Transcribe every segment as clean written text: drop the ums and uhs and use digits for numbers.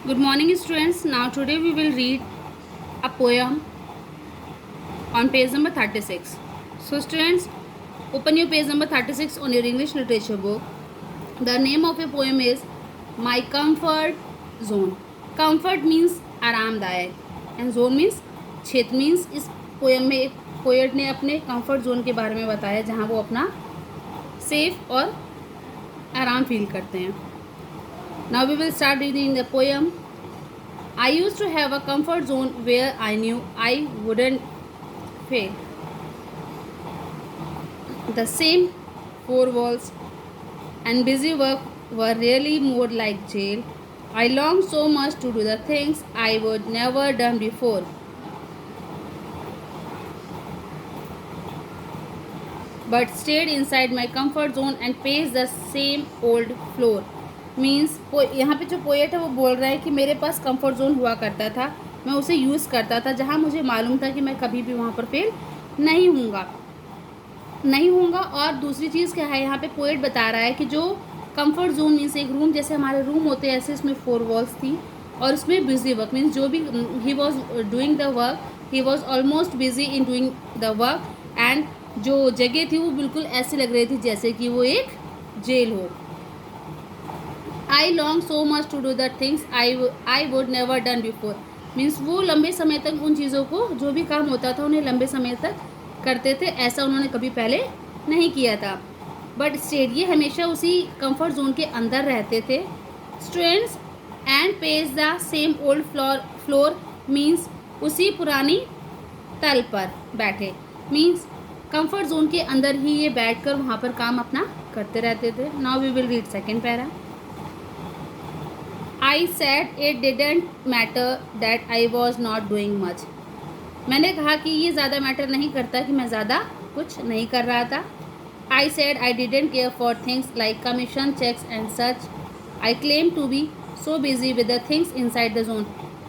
Good morning, students. Now, today we will read a poem on page number 36. So, students, open your page number 36 on your English literature book. The name of a poem is My Comfort Zone. Comfort means आरामदायक and zone means क्षेत्र means इस poem में poet ने अपने comfort zone के बारे में बताया जहाँ वो अपना सेफ और आराम फील करते हैं. Now we will start reading the poem. I used to have a comfort zone where I knew I wouldn't fail. The same four walls and busy work were really more like jail. I longed so much to do the things I would never done before. But stayed inside my comfort zone and paced the same old floor. Means यहाँ पे जो poet है वो बोल रहा है कि मेरे पास कंफर्ट जोन हुआ करता था, मैं उसे यूज़ करता था जहाँ मुझे मालूम था कि मैं कभी भी वहाँ पर फेल नहीं होऊंगा. और दूसरी चीज़ क्या है, यहाँ पे पोएट बता रहा है कि जो कंफर्ट जोन मीन्स एक रूम, जैसे हमारे रूम होते हैं ऐसे इसमें 4 वॉल्स थी और उसमें बिजी वर्क मीन्स जो भी he was doing the work, he was almost busy in doing the work. And जो जगह थी वो बिल्कुल ऐसी लग रही थी जैसे कि वो एक जेल हो. I long so much to do the things I would never done before. Means वो लंबे समय तक उन चीज़ों को, जो भी काम होता था उन्हें लंबे समय तक करते थे, ऐसा उन्होंने कभी पहले नहीं किया था. बट स्टेट ये हमेशा उसी कंफर्ट जोन के अंदर रहते थे. Students and page the same old floor means उसी पुरानी तल पर बैठे. मीन्स कंफर्ट जोन के अंदर ही ये बैठकर वहाँ पर काम अपना करते रहते थे. Now we will read second para. I said it didn't matter that I was not doing much. मैंने कहा कि ये ज़्यादा मैटर नहीं करता कि मैं ज़्यादा कुछ नहीं कर रहा था. I said I didn't care for things like commission checks and such. I claimed to be so busy with the things inside the zone.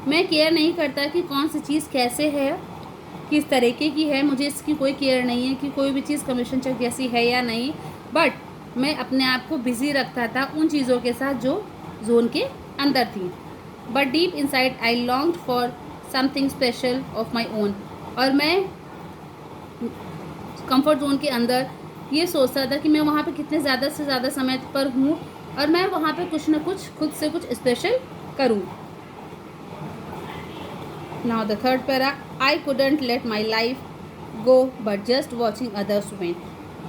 मैं केयर नहीं करता कि कौन सी चीज़ कैसे है, किस तरीके की है, मुझे इसकी कोई केयर नहीं है कि कोई भी चीज़ कमीशन चेक जैसी है या नहीं. बट मैं अपने आप को बिज़ी रखता था उन चीज़ों के साथ जो जोन के अंदर थी. But deep inside I longed for something special of my own. और मैं कंफर्ट जोन के अंदर ये सोचता था कि मैं वहाँ पे कितने ज़्यादा से ज़्यादा समय पर हूँ और मैं वहाँ पे कुछ ना कुछ खुद से कुछ स्पेशल करूँ. Now the third para. I couldn't let my life go but just watching others win.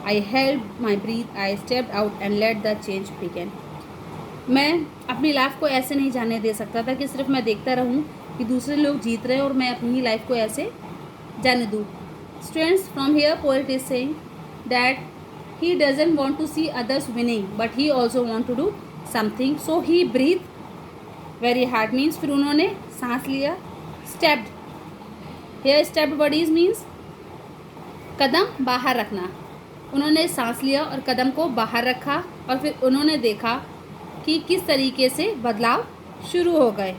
I held my breath. I stepped out and let the change begin. मैं अपनी लाइफ को ऐसे नहीं जाने दे सकता था कि सिर्फ मैं देखता रहूं कि दूसरे लोग जीत रहे हैं और मैं अपनी ही लाइफ को ऐसे जाने दूं. Students, from here poet is saying that he doesn't want to see others winning but he also want to do something. So he breath very hard. Means फिर उन्होंने सांस लिया. Stepped, here stepped word is means कदम बाहर रखना. उन्होंने सांस लिया और कदम को बाहर रखा और फिर उन्होंने देखा कि किस तरीके से बदलाव शुरू हो गए.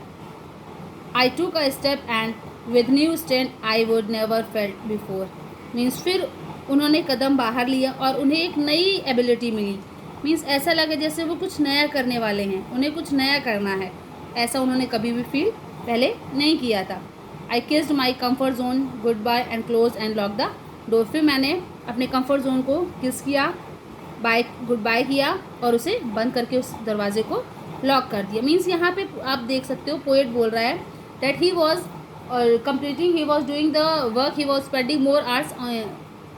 आई टूक a step and with new strength I would never felt before. Means फिर उन्होंने कदम बाहर लिया और उन्हें एक नई एबिलिटी मिली. मीन्स ऐसा लगा जैसे वो कुछ नया करने वाले हैं, उन्हें कुछ नया करना है, ऐसा उन्होंने कभी भी फील पहले नहीं किया था. I kissed my comfort zone goodbye and close and lock the door. फिर मैंने अपने कम्फर्ट जोन को किस किया, गुड बाय किया और उसे बंद करके उस दरवाजे को लॉक कर दिया. मीन्स यहाँ पे आप देख सकते हो पोएट बोल रहा है that he was completing, he was doing the work, he was spending more hours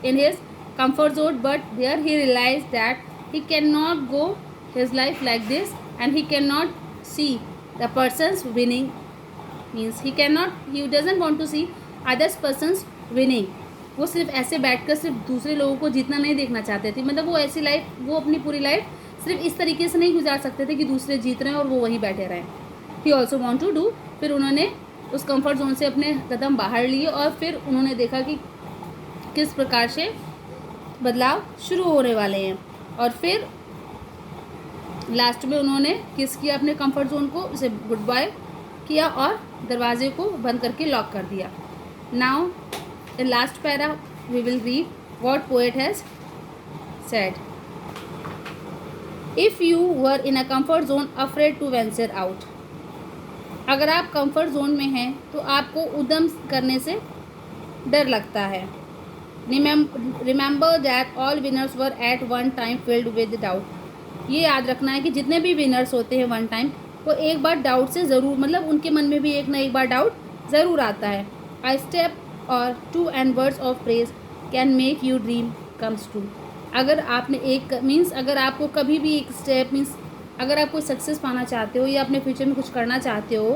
in his comfort zone, but there he realized that he cannot go his life like this and he cannot see the persons winning. Means he doesn't want to see others persons winning. वो सिर्फ ऐसे बैठकर सिर्फ दूसरे लोगों को जीतना नहीं देखना चाहते थे. मतलब वो ऐसी लाइफ, वो अपनी पूरी लाइफ सिर्फ इस तरीके से नहीं गुजार सकते थे कि दूसरे जीत रहे हैं और वो वहीं बैठे रहें. He also want to do. फिर उन्होंने उस कंफर्ट जोन से अपने कदम बाहर लिए और फिर उन्होंने देखा कि किस प्रकार से बदलाव शुरू होने वाले हैं. और फिर लास्ट में उन्होंने किस किया अपने कंफर्ट जोन को, उसे गुड बाय किया और दरवाजे को बंद करके लॉक कर दिया. Now in last para we will read what poet has said. If you were in a comfort zone afraid to venture out, अगर आप कंफर्ट जोन में हैं तो आपको उद्यम करने से डर लगता है। Remember that all winners were at one time filled with doubt. ये याद रखना है कि जितने भी विनर्स होते हैं वन टाइम, वो एक बार डाउट से ज़रूर, मतलब उनके मन में भी एक ना एक बार डाउट ज़रूर आता है। I step or two and words of praise can make you dream comes true. अगर आपने एक मीन्स अगर आपको कभी भी एक स्टेप मीन्स अगर आप कोई सक्सेस पाना चाहते हो या अपने फ्यूचर में कुछ करना चाहते हो,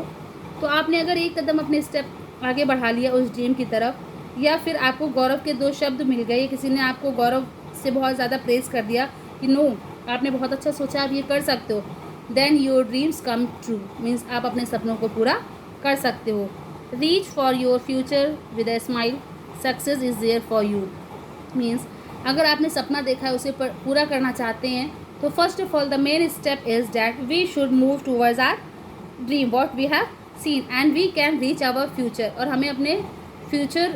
तो आपने अगर एक कदम अपने स्टेप आगे बढ़ा लिया उस ड्रीम की तरफ, या फिर आपको गौरव के दो शब्द मिल गए, किसी ने आपको गौरव से बहुत ज़्यादा प्रेज कर दिया कि नो आपने बहुत अच्छा सोचा, आप ये कर सकते हो, then your dreams come true. Means आप अपने सपनों को पूरा कर सकते हो। Reach for your future with a smile, success is there for you. Means अगर आपने सपना देखा है उसे पूरा करना चाहते हैं, तो first of all the main step is that we should move towards our dream what we have seen and we can reach our future. और हमें अपने फ्यूचर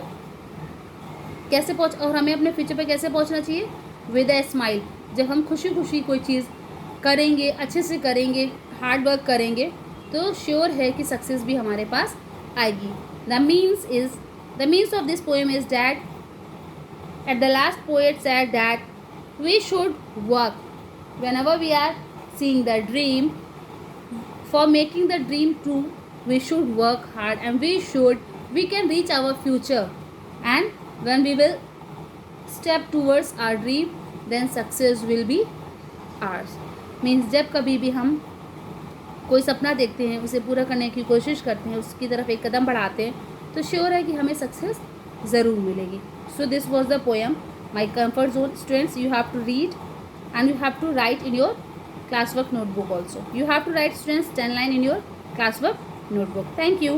पे कैसे पहुंचना चाहिए? With a smile. जब हम खुशी खुशी कोई चीज़ करेंगे, अच्छे से करेंगे, हार्ड वर्क करेंगे, तो श्योर है कि सक्सेस भी हमारे पास आएगी। The means of this poem is that at the last poet said that we should work whenever we are seeing the dream. For making the dream true, we should work hard and we can reach our future, and when we will step towards our dream, then success will be ours. Means जब कभी भी हम कोई सपना देखते हैं, उसे पूरा करने की कोशिश करते हैं, उसकी तरफ एक कदम बढ़ाते हैं, तो श्योर है कि हमें सक्सेस ज़रूर मिलेगी। So this was the poem, My Comfort Zone. Students, you have to read and you have to write in your classwork notebook also. You have to write, students, 10 lines in your classwork notebook. Thank you.